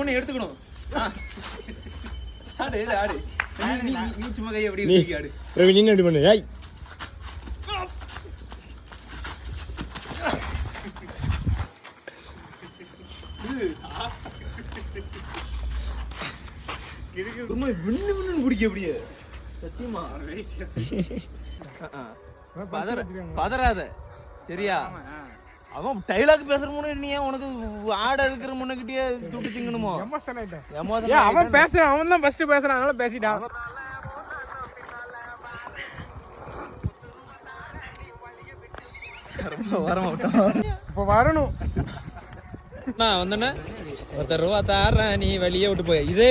ஒண்ணு எடுத்துக்கணும். ஆடு ஆடு நீ சும்மா கையை எப்படி ஆடு. ரவி நீங்க எப்படி பண்ணு? ஏய் குடிக்க அப்படியே சத்தியமா பதறாத சரியா? அவன் டைலாக் பேசுற முன்னாடி நீ உனக்கு ஆட இருக்கிற முன்னகிட்டே துட்டு திங்கணுமோ? அவன் பேசுறான், அவன் தான் ஃபர்ஸ்ட் பேசுறான், அதனால பேசிட்டான். இப்ப வரணும். நான் வந்தோன்னே 10 ரூபா தாரேன், நீ வெளியே விட்டு போய் இதே